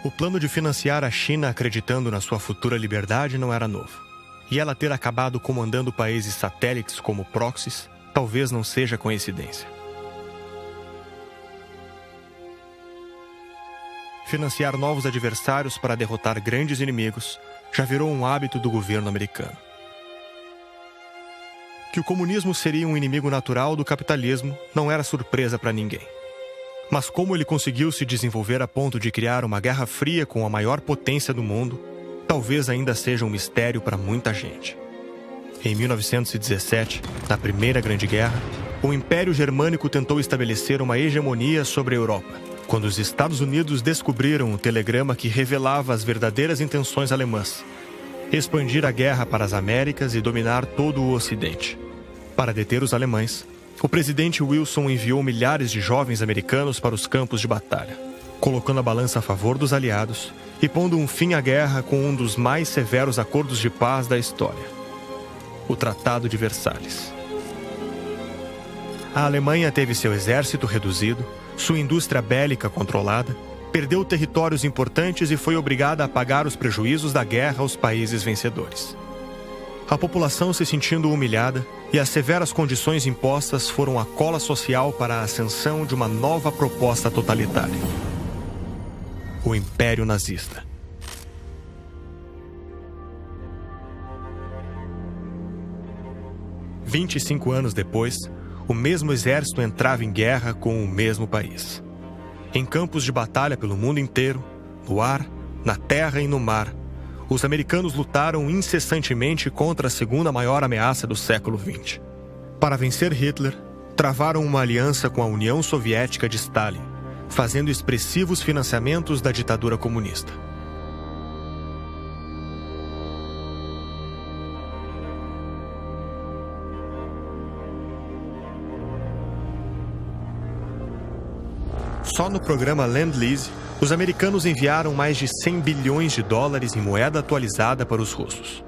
O plano de financiar a China acreditando na sua futura liberdade não era novo. E ela ter acabado comandando países satélites como proxies talvez não seja coincidência. Financiar novos adversários para derrotar grandes inimigos já virou um hábito do governo americano. Que o comunismo seria um inimigo natural do capitalismo não era surpresa para ninguém. Mas como ele conseguiu se desenvolver a ponto de criar uma guerra fria com a maior potência do mundo, talvez ainda seja um mistério para muita gente. Em 1917, na Primeira Grande Guerra, o Império Germânico tentou estabelecer uma hegemonia sobre a Europa, quando os Estados Unidos descobriram o telegrama que revelava as verdadeiras intenções alemãs: expandir a guerra para as Américas e dominar todo o Ocidente. Para deter os alemães, o presidente Wilson enviou milhares de jovens americanos para os campos de batalha, colocando a balança a favor dos aliados e pondo um fim à guerra com um dos mais severos acordos de paz da história: o Tratado de Versalhes. A Alemanha teve seu exército reduzido, sua indústria bélica controlada, perdeu territórios importantes e foi obrigada a pagar os prejuízos da guerra aos países vencedores. A população se sentindo humilhada e as severas condições impostas foram a cola social para a ascensão de uma nova proposta totalitária: o Império Nazista. « 25 anos depois, o mesmo exército entrava em guerra com o mesmo país. Em campos de batalha pelo mundo inteiro, no ar, na terra e no mar, os americanos lutaram incessantemente contra a segunda maior ameaça do século XX. Para vencer Hitler, travaram uma aliança com a União Soviética de Stalin, fazendo expressivos financiamentos da ditadura comunista. Só no programa Lend-Lease, os americanos enviaram mais de 100 bilhões de dólares em moeda atualizada para os russos,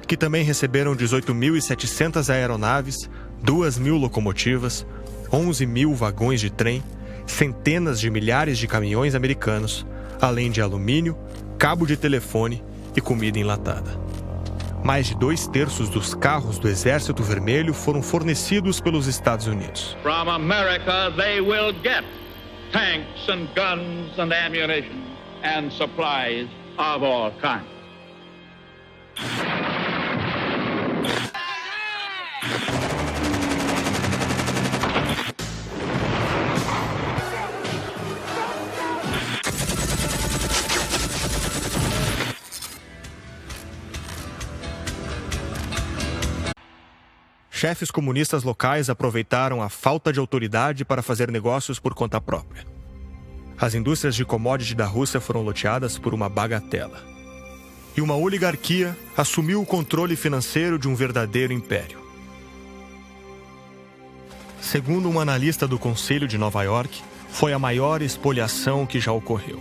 que também receberam 18.700 aeronaves, 2.000 locomotivas, 11.000 vagões de trem, centenas de milhares de caminhões americanos, além de alumínio, cabo de telefone e comida enlatada. Mais de 2/3 dos carros do Exército Vermelho foram fornecidos pelos Estados Unidos. From America they will get tanks and guns and ammunition and supplies of all kinds. Chefes comunistas locais aproveitaram a falta de autoridade para fazer negócios por conta própria. As indústrias de commodity da Rússia foram loteadas por uma bagatela. E uma oligarquia assumiu o controle financeiro de um verdadeiro império. Segundo um analista do Conselho de Nova York, foi a maior expoliação que já ocorreu.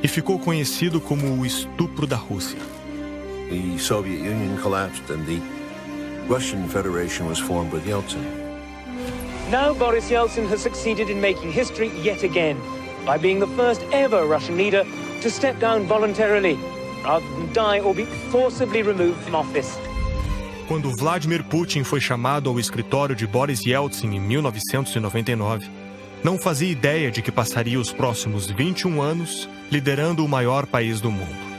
E ficou conhecido como o estupro da Rússia. The Soviet Union collapsed and the Russian Federation was formed with Yeltsin. Now Boris Yeltsin has succeeded in making history yet again by being the first ever Russian leader to step down voluntarily rather than die or be forcibly removed from office. Quando Vladimir Putin foi chamado ao escritório de Boris Yeltsin em 1999, não fazia ideia de que passaria os próximos 21 anos liderando o maior país do mundo.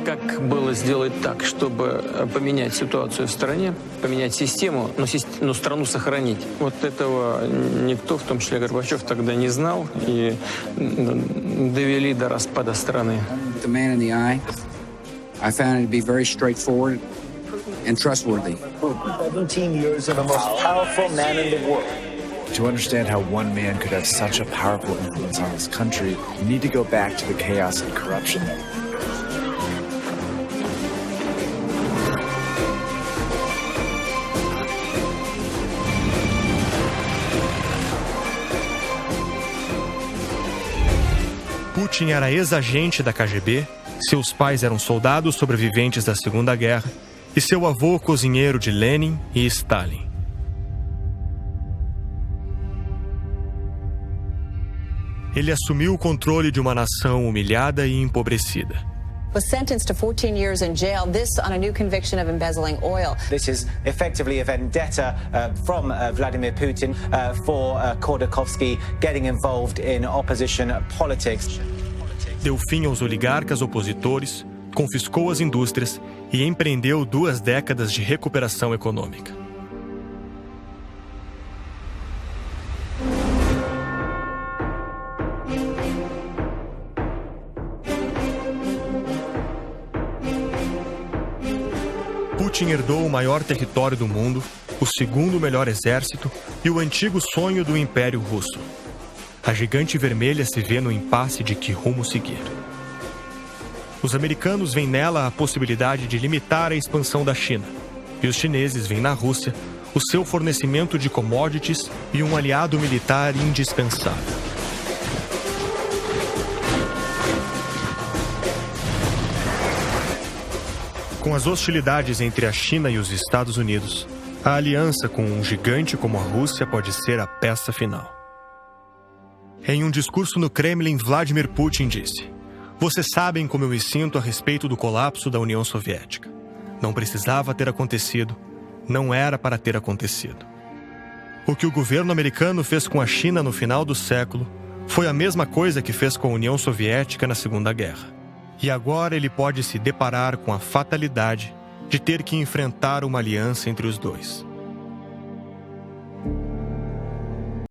Как было сделать так, чтобы поменять ситуацию в стране, поменять систему, но страну сохранить? Вот этого никто, в том числе Горбачев, тогда не знал и довели до распада страны. The man in the eye, I found it to be very straightforward and trustworthy. 17 years of the most powerful man in the world. To understand how one man could have such a powerful influence on this country, you need to go back to the chaos and corruption. Putin era ex-agente da KGB, seus pais eram soldados sobreviventes da Segunda Guerra e seu avô cozinheiro de Lenin e Stalin. Ele assumiu o controle de uma nação humilhada e empobrecida. Was sentenced to 14 years in jail, this on a new conviction of embezzling oil. This is effectively a vendetta from Vladimir Putin for Khodorkovsky getting involved in opposition politics. Deu fim aos oligarcas opositores, confiscou as indústrias e empreendeu 2 décadas de recuperação econômica. Putin herdou o maior território do mundo, o 2º melhor exército e o antigo sonho do Império Russo. A gigante vermelha se vê no impasse de que rumo seguir. Os americanos veem nela a possibilidade de limitar a expansão da China, e os chineses veem na Rússia o seu fornecimento de commodities e um aliado militar indispensável. Com as hostilidades entre a China e os Estados Unidos, a aliança com um gigante como a Rússia pode ser a peça final. Em um discurso no Kremlin, Vladimir Putin disse: "Vocês sabem como eu me sinto a respeito do colapso da União Soviética. Não precisava ter acontecido, não era para ter acontecido." O que o governo americano fez com a China no final do século foi a mesma coisa que fez com a União Soviética na Segunda Guerra. E agora ele pode se deparar com a fatalidade de ter que enfrentar uma aliança entre os dois.